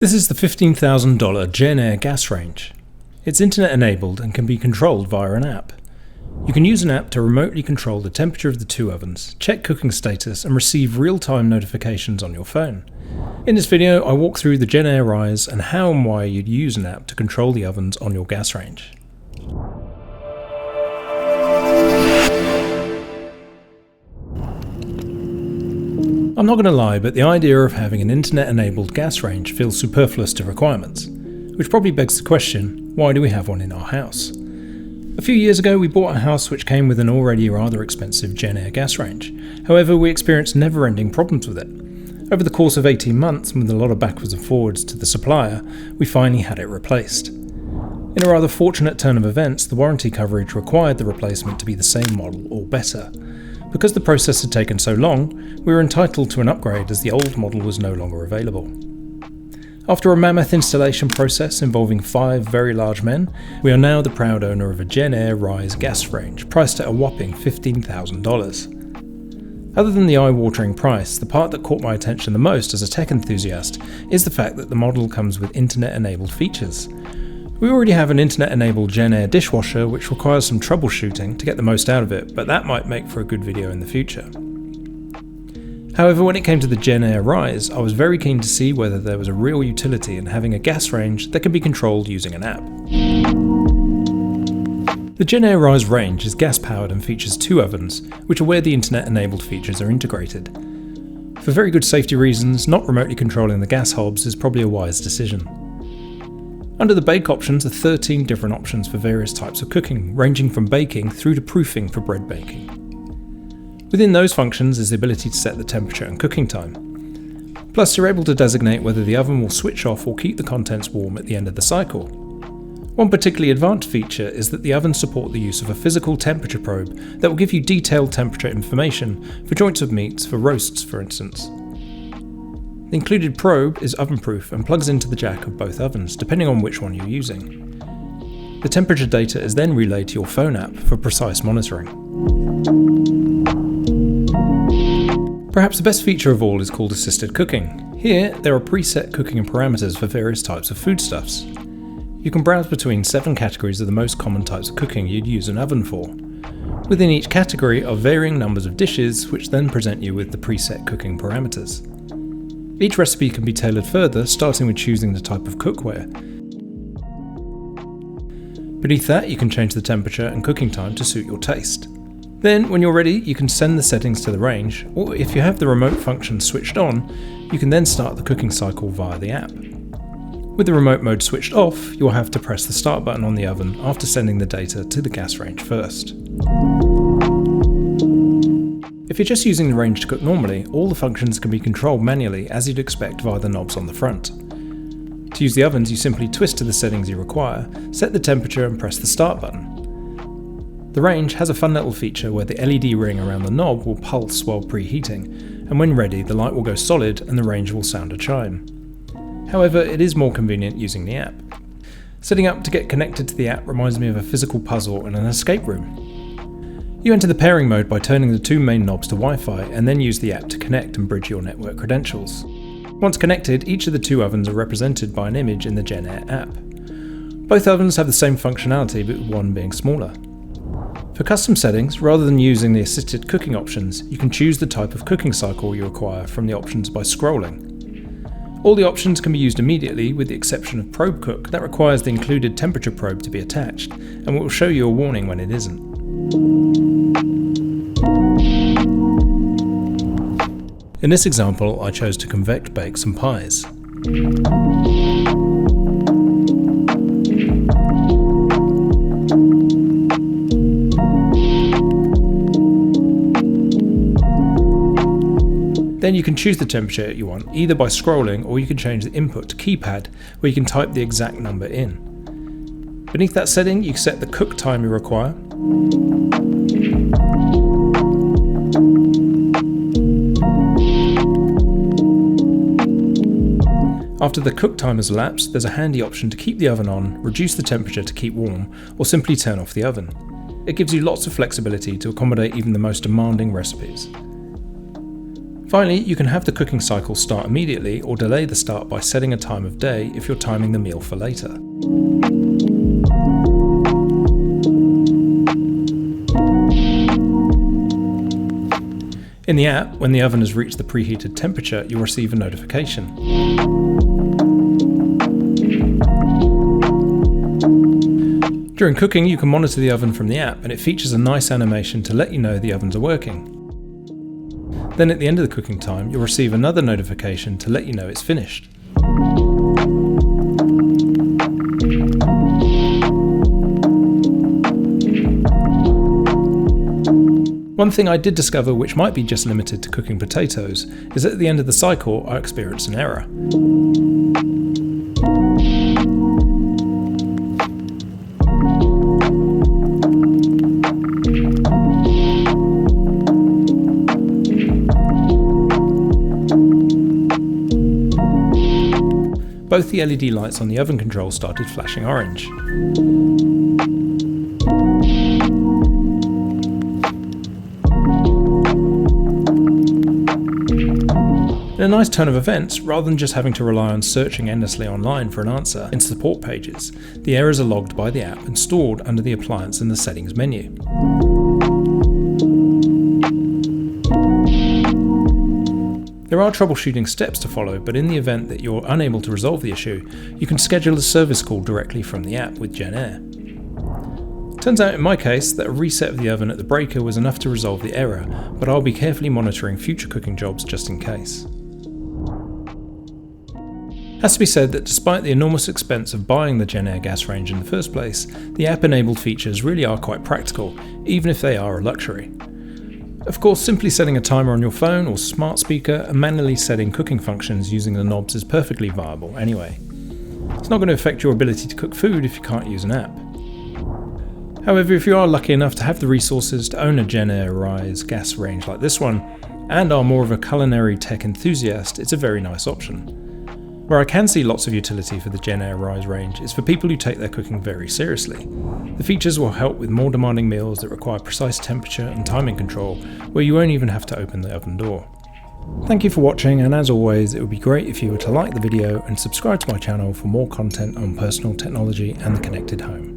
This is the $15,000 Jennair gas range. It's internet enabled and can be controlled via an app. You can use an app to remotely control the temperature of the two ovens, check cooking status and receive real-time notifications on your phone. In this video I walk through the Jenn-Air Rise and how and why you'd use an app to control the ovens on your gas range. I'm not going to lie, but the idea of having an internet-enabled gas range feels superfluous to requirements, which probably begs the question, why do we have one in our house? A few years ago we bought a house which came with an already rather expensive Jenn-Air gas range. However, we experienced never-ending problems with it. Over the course of 18 months, with a lot of backwards and forwards to the supplier, we finally had it replaced. In a rather fortunate turn of events, the warranty coverage required the replacement to be the same model or better. Because the process had taken so long, we were entitled to an upgrade as the old model was no longer available. After a mammoth installation process involving 5 very large men, we are now the proud owner of a Jennair Rise gas range, priced at a whopping $15,000. Other than the eye-watering price, the part that caught my attention the most as a tech enthusiast is the fact that the model comes with internet-enabled features. We already have an internet-enabled Jennair dishwasher which requires some troubleshooting to get the most out of it, but that might make for a good video in the future. However, when it came to the Jennair Rise, I was very keen to see whether there was a real utility in having a gas range that can be controlled using an app. The Jennair Rise range is gas-powered and features 2 ovens, which are where the internet-enabled features are integrated. For very good safety reasons, not remotely controlling the gas hobs is probably a wise decision. Under the bake options are 13 different options for various types of cooking, ranging from baking through to proofing for bread baking. Within those functions is the ability to set the temperature and cooking time. Plus, you're able to designate whether the oven will switch off or keep the contents warm at the end of the cycle. One particularly advanced feature is that the ovens support the use of a physical temperature probe that will give you detailed temperature information for joints of meats, for roasts for instance. The included probe is oven-proof and plugs into the jack of both ovens, depending on which one you're using. The temperature data is then relayed to your phone app for precise monitoring. Perhaps the best feature of all is called assisted cooking. Here, there are preset cooking parameters for various types of foodstuffs. You can browse between 7 categories of the most common types of cooking you'd use an oven for. Within each category are varying numbers of dishes, which then present you with the preset cooking parameters. Each recipe can be tailored further, starting with choosing the type of cookware. Beneath that, you can change the temperature and cooking time to suit your taste. Then, when you're ready, you can send the settings to the range, or if you have the remote function switched on, you can then start the cooking cycle via the app. With the remote mode switched off, you'll have to press the start button on the oven after sending the data to the gas range first. If you're just using the range to cook normally, all the functions can be controlled manually as you'd expect via the knobs on the front. To use the ovens, you simply twist to the settings you require, set the temperature and press the start button. The range has a fun little feature where the LED ring around the knob will pulse while preheating, and when ready the light will go solid and the range will sound a chime. However, it is more convenient using the app. Setting up to get connected to the app reminds me of a physical puzzle in an escape room. You enter the pairing mode by turning the 2 main knobs to Wi-Fi and then use the app to connect and bridge your network credentials. Once connected, each of the 2 ovens are represented by an image in the Jennair app. Both ovens have the same functionality, but one being smaller. For custom settings, rather than using the assisted cooking options, you can choose the type of cooking cycle you require from the options by scrolling. All the options can be used immediately with the exception of Probe Cook that requires the included temperature probe to be attached and will show you a warning when it isn't. In this example, I chose to convect bake some pies. Then you can choose the temperature you want either by scrolling, or you can change the input to keypad where you can type the exact number in. Beneath that setting, you can set the cook time you require. After the cook time has elapsed, there's a handy option to keep the oven on, reduce the temperature to keep warm, or simply turn off the oven. It gives you lots of flexibility to accommodate even the most demanding recipes. Finally, you can have the cooking cycle start immediately or delay the start by setting a time of day if you're timing the meal for later. In the app, when the oven has reached the preheated temperature, you'll receive a notification. During cooking, you can monitor the oven from the app, and it features a nice animation to let you know the ovens are working. Then at the end of the cooking time, you'll receive another notification to let you know it's finished. One thing I did discover, which might be just limited to cooking potatoes, is that at the end of the cycle I experienced an error. Both the LED lights on the oven control started flashing orange. In a nice turn of events, rather than just having to rely on searching endlessly online for an answer in support pages, the errors are logged by the app and stored under the appliance in the settings menu. There are troubleshooting steps to follow, but in the event that you're unable to resolve the issue, you can schedule a service call directly from the app with Jennair. Turns out in my case that a reset of the oven at the breaker was enough to resolve the error, but I'll be carefully monitoring future cooking jobs just in case. It has to be said that despite the enormous expense of buying the Jennair gas range in the first place, the app-enabled features really are quite practical, even if they are a luxury. Of course, simply setting a timer on your phone or smart speaker and manually setting cooking functions using the knobs is perfectly viable anyway. It's not going to affect your ability to cook food if you can't use an app. However, if you are lucky enough to have the resources to own a Jennair Rise gas range like this one, and are more of a culinary tech enthusiast, it's a very nice option. Where I can see lots of utility for the Jennair Rise range is for people who take their cooking very seriously. The features will help with more demanding meals that require precise temperature and timing control, where you won't even have to open the oven door. Thank you for watching, and as always, it would be great if you were to like the video and subscribe to my channel for more content on personal technology and the connected home.